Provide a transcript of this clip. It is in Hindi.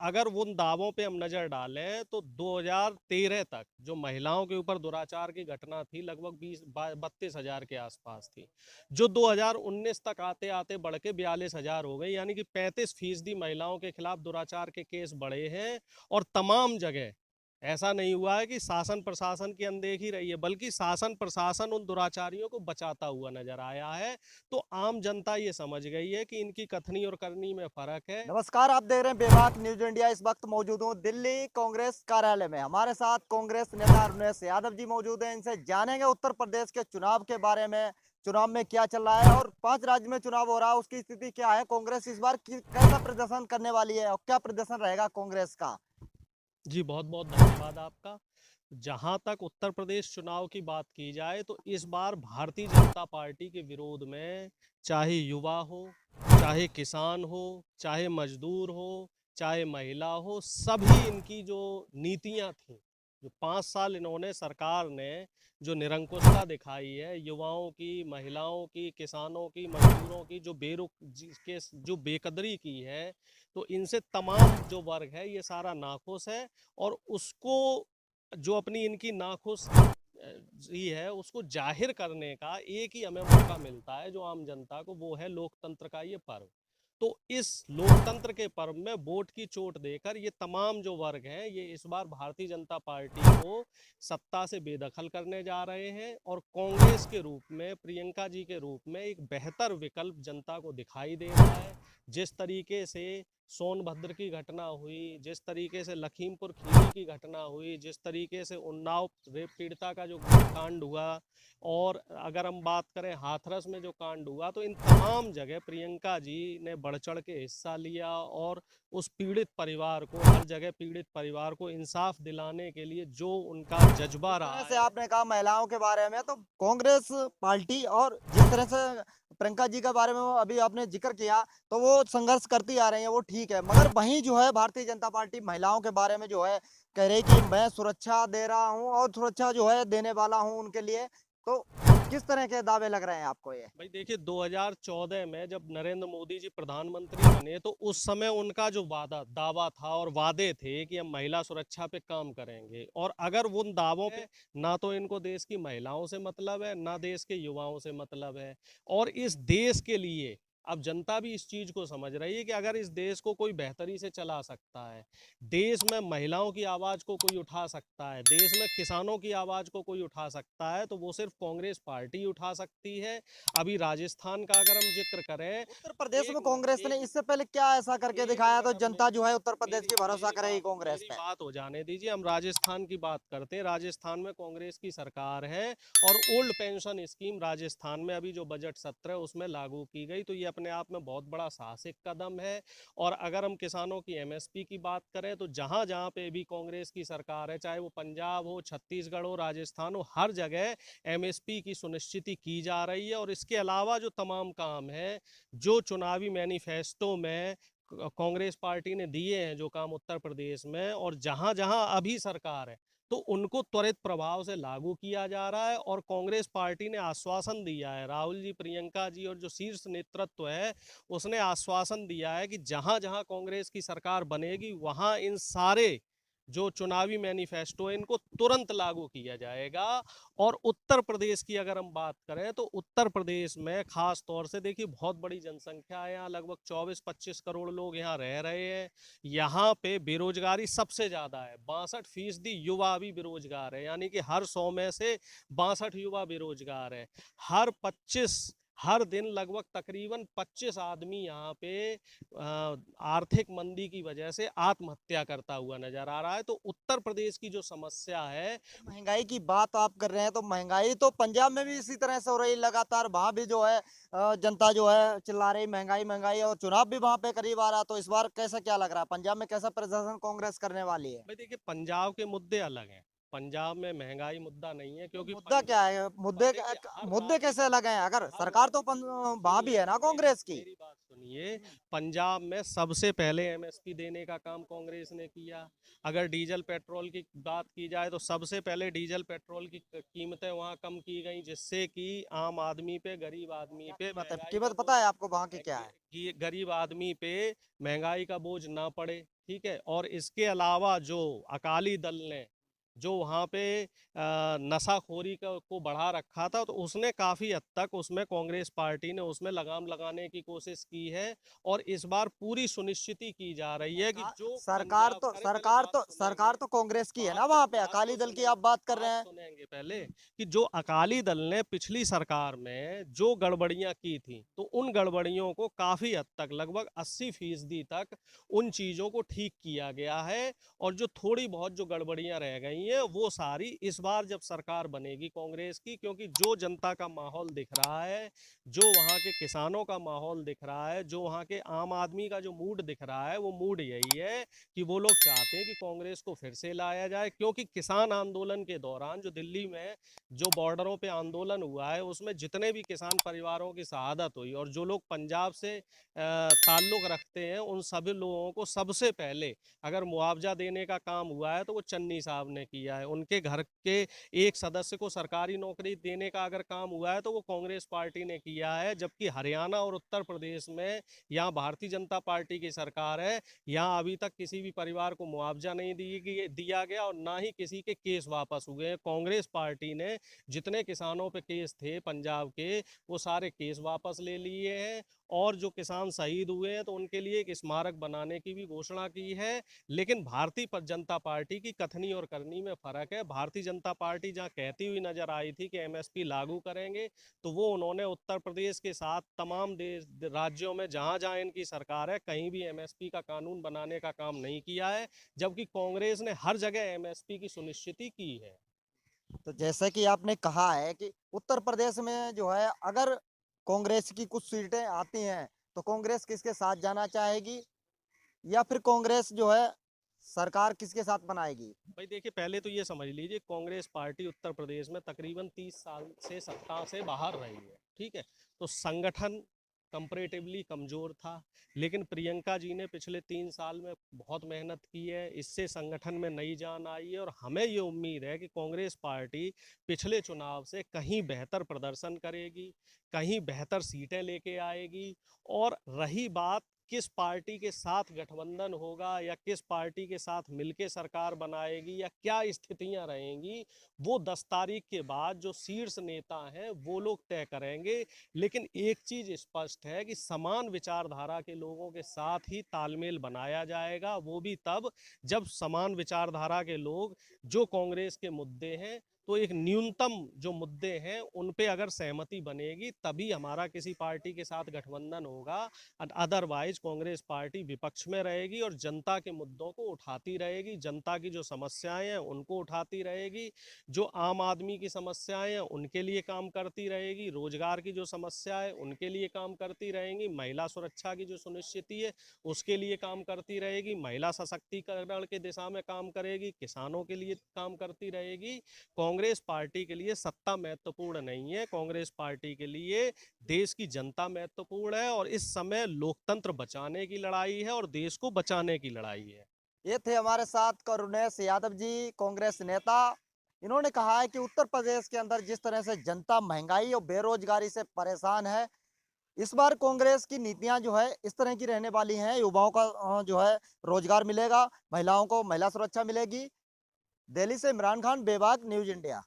अगर उन दावों पे हम नजर डालें तो 2013 तक जो महिलाओं के ऊपर दुराचार की घटना थी लगभग 32,000 के आसपास थी, जो 2019 तक आते आते बढ़ के 42,000 हो गई। यानी कि 35% महिलाओं के खिलाफ दुराचार के केस बढ़े हैं। और तमाम जगह ऐसा नहीं हुआ है कि शासन प्रशासन की अनदेखी रही है, बल्कि शासन प्रशासन उन दुराचारियों को बचाता हुआ नजर आया है। तो आम जनता ये समझ गई है कि इनकी कथनी और करनी में फर्क है। नमस्कार, आप देख रहे हैं बेबाक न्यूज इंडिया। इस वक्त मौजूद हूँ दिल्ली कांग्रेस कार्यालय में। हमारे साथ कांग्रेस नेता अरुणेश यादव जी मौजूद हैं। इनसे जानेंगे उत्तर प्रदेश के चुनाव के बारे में, चुनाव में क्या चल रहा है और 5 राज्य में चुनाव हो रहा है, उसकी स्थिति क्या है। कांग्रेस इस बार कैसा प्रदर्शन करने वाली है और क्या प्रदर्शन रहेगा कांग्रेस का। जी, बहुत बहुत धन्यवाद आपका। जहां तक उत्तर प्रदेश चुनाव की बात की जाए तो इस बार भारतीय जनता पार्टी के विरोध में चाहे युवा हो, चाहे किसान हो, चाहे मजदूर हो, चाहे महिला हो, सभी इनकी जो नीतियां थी, जो 5 साल इन्होंने सरकार ने जो निरंकुशता दिखाई है युवाओं की, महिलाओं की, किसानों की, मजदूरों की, जो बेकदरी की है, तो इनसे तमाम जो वर्ग है ये सारा नाखुश है। और उसको जो अपनी इनकी नाखुश ही है उसको जाहिर करने का एक ही हमें मौका मिलता है जो आम जनता को, वो है लोकतंत्र का ये पर्व। तो इस लोकतंत्र के पर्व में वोट की चोट देकर ये तमाम जो वर्ग हैं ये इस बार भारतीय जनता पार्टी को सत्ता से बेदखल करने जा रहे हैं। और कांग्रेस के रूप में, प्रियंका जी के रूप में एक बेहतर विकल्प जनता को दिखाई दे रहा है। जिस तरीके से सोनभद्र की घटना हुई, जिस तरीके से लखीमपुर खीरी की घटना हुई, जिस तरीके से उन्नाव रेप पीड़िता का जो कांड हुआ, और अगर हम बात करें हाथरस में जो कांड हुआ, तो इन तमाम जगह प्रियंका जी ने बढ़ चढ़ के हिस्सा लिया और उस पीड़ित परिवार को, हर जगह पीड़ित परिवार को इंसाफ दिलाने के लिए जो उनका जिस जज्बा तरह रहा से है। आपने कहा महिलाओं के बारे में, तो कांग्रेस पार्टी और जिस तरह से प्रियंका जी के बारे में वो अभी आपने जिक्र किया, तो वो संघर्ष करती आ रही है, वो ठीक है। मगर वहीं जो है भारतीय जनता पार्टी महिलाओं के बारे में जो है कह रही कि मैं सुरक्षा दे रहा हूँ और सुरक्षा जो है देने वाला हूँ उनके लिए। तो किस तरह के दावे लग रहे हैं आपको ये। भाई देखिए, 2014 में जब नरेंद्र मोदी जी प्रधानमंत्री बने तो उस समय उनका जो वादा दावा था और वादे थे कि हम महिला सुरक्षा पे काम करेंगे। और अगर उन दावों पे, ना तो इनको देश की महिलाओं से मतलब है, ना देश के युवाओं से मतलब है। और इस देश के लिए अब जनता भी इस चीज को समझ रही है कि अगर इस देश को कोई बेहतरी से चला सकता है, देश में महिलाओं की आवाज को कोई उठा सकता है, देश में किसानों की आवाज को कोई उठा सकता है, तो वो सिर्फ कांग्रेस पार्टी उठा सकती है। अभी राजस्थान का अगर हम जिक्र करें, उत्तर प्रदेश एक में न, कांग्रेस ने एक इससे पहले क्या ऐसा करके एक दिखाया अगर तो हम जनता मेरी जो है उत्तर प्रदेश मेरी की भरोसा मेरी करेगी बात कांग्रेस मेरी पे। बात हो जाने दीजिए। हम राजस्थान की बात करते हैं। राजस्थान में कांग्रेस की सरकार है और ओल्ड पेंशन स्कीम राजस्थान में अभी जो बजट सत्र है उसमें लागू की गई, तो ये अपने आप में बहुत बड़ा साहसिक कदम है। और अगर हम किसानों की एमएसपी की बात करें तो जहां जहां पे भी कांग्रेस की सरकार है, चाहे वो पंजाब हो, छत्तीसगढ़ हो, राजस्थान हो, हर जगह एमएसपी की सुनिश्चित की जा रही है। और इसके अलावा जो तमाम काम है जो चुनावी मैनिफेस्टो में कांग्रेस पार्टी ने दिए हैं, जो काम उत्तर प्रदेश में और जहां जहां अभी सरकार है, तो उनको त्वरित प्रभाव से लागू किया जा रहा है। और कांग्रेस पार्टी ने आश्वासन दिया है, राहुल जी, प्रियंका जी और जो शीर्ष नेतृत्व है उसने आश्वासन दिया है कि जहां जहां कांग्रेस की सरकार बनेगी वहां इन सारे जो चुनावी मैनिफेस्टो है इनको तुरंत लागू किया जाएगा। और उत्तर प्रदेश की अगर हम बात करें तो उत्तर प्रदेश में खास तौर से देखिए बहुत बड़ी जनसंख्या है, यहाँ लगभग 24-25 करोड़ लोग यहाँ रह रहे हैं। यहाँ पे बेरोजगारी सबसे ज्यादा है, 62% युवा अभी बेरोजगार है, यानी कि हर 100 में से 62 युवा बेरोजगार है। हर दिन लगभग तकरीबन 25 आदमी यहाँ पे आर्थिक मंदी की वजह से आत्महत्या करता हुआ नजर आ रहा है। तो उत्तर प्रदेश की जो समस्या है, महंगाई की बात आप कर रहे हैं, तो महंगाई तो पंजाब में भी इसी तरह से हो रही है लगातार। वहां भी जो है जनता जो है चिल्ला रही महंगाई महंगाई, और चुनाव भी वहां पे करीब आ रहा। तो इस बार कैसा क्या लग रहा है, पंजाब में कैसा प्रदर्शन कांग्रेस करने वाली है। भाई देखिए, पंजाब के मुद्दे अलग हैं, पंजाब में महंगाई मुद्दा नहीं है, क्योंकि मुद्दा क्या है? मुद्दे देखिए, हर मुद्दे राज्य कैसे का अलग हैं? अगर हर सरकार तो वहां भी सुनिए, है ना कांग्रेस की। मेरी बात सुनिए। पंजाब में सबसे पहले एमएसपी देने का काम कांग्रेस ने किया। अगर डीजल पेट्रोल की बात की जाए तो सबसे पहले डीजल पेट्रोल की कीमतें वहां कम की गई, जिससे कि आम आदमी पे, गरीब आदमी पे कीमत है, महंगाई का कीमत बोझ, पता है आपको वहां की क्या है? कि गरीब आदमी पे महंगाई का बोझ ना पड़े। ठीक है। और इसके अलावा जो अकाली दल ने जो वहाँ पे नशाखोरी को बढ़ा रखा था, तो उसने काफ़ी हद तक उसमें कांग्रेस पार्टी ने उसमें लगाम लगाने की कोशिश की है। और इस बार पूरी सुनिश्चिति की जा रही है कि जो पंजाब, अरे पहले बात सरकार सुनेंगे, तो कांग्रेस की है बात ना, तो वहां पे बात अकाली तो दल की सुनेंगे, आप बात कर रहे बात हैं। सुनेंगे पहले, कि जो अकाली दल ने पिछली सरकार में जो गड़बड़ियां की थी, तो उन गड़बड़ियों को काफी हद तक, लगभग 80% तक उन चीजों को ठीक किया गया है। और जो थोड़ी बहुत जो गड़बड़ियां रह गई हैं, वो सारी इस बार जब सरकार बनेगी कांग्रेस की, क्योंकि जो जनता का माहौल दिख रहा है, जो वहाँ के किसानों का माहौल दिख रहा है, जो वहाँ के आम आदमी का जो मूड दिख रहा है, वो मूड यही है कि वो लोग चाहते हैं कि कांग्रेस को फिर से लाया जाए। क्योंकि किसान आंदोलन के दौरान जो दिल्ली में जो बॉर्डरों पे आंदोलन हुआ है, उसमें जितने भी किसान परिवारों की शहादत हुई, और जो लोग पंजाब से ताल्लुक रखते हैं, उन सभी लोगों को सबसे पहले अगर मुआवजा देने का काम हुआ है, तो वो चन्नी साहब ने किया है। उनके घर के एक सदस्य को सरकारी नौकरी देने का अगर काम हुआ है, तो वो कांग्रेस पार्टी ने किया है। जबकि हरियाणा और उत्तर प्रदेश में यहाँ भारतीय जनता पार्टी की सरकार है, यहाँ अभी तक किसी भी परिवार को मुआवजा नहीं दिया गया, और ना ही किसी के केस वापस हुए हैं। कांग्रेस पार्टी ने जितने किसानों पे केस थे पंजाब के, वो सारे केस वापस ले लिए हैं। और जो किसान शहीद हुए हैं, तो उनके लिए एक स्मारक बनाने की भी घोषणा की है। लेकिन भारतीय जनता पार्टी की कथनी और करनी में फर्क है। भारतीय जनता पार्टी जहां कहती हुई नजर आई थी कि एमएसपी लागू करेंगे, तो वो उन्होंने उत्तर प्रदेश के साथ तमाम देश राज्यों में जहां जहां इनकी सरकार है, कहीं भी एमएसपी का कानून बनाने का काम नहीं किया है। जबकि कांग्रेस ने हर जगह एमएसपी की सुनिश्चिति की है। तो जैसे कि आपने कहा है कि उत्तर प्रदेश में जो है, अगर कांग्रेस की कुछ सीटें आती हैं तो कांग्रेस किसके साथ जाना चाहेगी, या फिर कांग्रेस जो है सरकार किसके साथ बनाएगी? भाई देखिए, पहले तो ये समझ लीजिए, कांग्रेस पार्टी उत्तर प्रदेश में तकरीबन 30 साल से सत्ता से बाहर रही है। ठीक है। तो संगठन कंपैरेटिवली कमजोर था। लेकिन प्रियंका जी ने पिछले 3 साल में बहुत मेहनत की है, इससे संगठन में नई जान आई है। और हमें ये उम्मीद है कि कांग्रेस पार्टी पिछले चुनाव से कहीं बेहतर प्रदर्शन करेगी, कहीं बेहतर सीटें लेके आएगी। और रही बात किस पार्टी के साथ गठबंधन होगा, या किस पार्टी के साथ मिलके सरकार बनाएगी, या क्या स्थितियां रहेंगी, वो 10 तारीख के बाद जो शीर्ष नेता हैं वो लोग तय करेंगे। लेकिन एक चीज स्पष्ट है कि समान विचारधारा के लोगों के साथ ही तालमेल बनाया जाएगा, वो भी तब जब समान विचारधारा के लोग जो कांग्रेस के मुद्दे हैं, तो एक न्यूनतम जो मुद्दे हैं उन पे अगर सहमति बनेगी, तभी हमारा किसी पार्टी के साथ गठबंधन होगा। अदरवाइज कांग्रेस पार्टी विपक्ष में रहेगी और जनता के मुद्दों को उठाती रहेगी, जनता की जो समस्याएं हैं उनको उठाती रहेगी, जो आम आदमी की समस्याएं हैं उनके लिए काम करती रहेगी, रोजगार की जो समस्या है उनके लिए काम करती रहेंगी, महिला सुरक्षा की जो सुनिश्चिति है उसके लिए काम करती रहेगी, महिला सशक्तिकरण के दिशा में काम करेगी, किसानों के लिए काम करती रहेगी। कांग्रेस पार्टी के लिए सत्ता महत्वपूर्ण नहीं है, कांग्रेस पार्टी के लिए देश की जनता महत्वपूर्ण है। और इस समय लोकतंत्र बचाने की लड़ाई है और देश को बचाने की लड़ाई है। ये थे हमारे साथ करुणेश यादव जी, कांग्रेस नेता। इन्होंने कहा है कि उत्तर प्रदेश के अंदर जिस तरह से जनता महंगाई और बेरोजगारी से परेशान है, इस बार कांग्रेस की नीतियां जो है इस तरह की रहने वाली हैं। युवाओं का जो है रोजगार मिलेगा, महिलाओं को महिला सुरक्षा मिलेगी। दिल्ली से इमरान खान, बेबाक न्यूज इंडिया।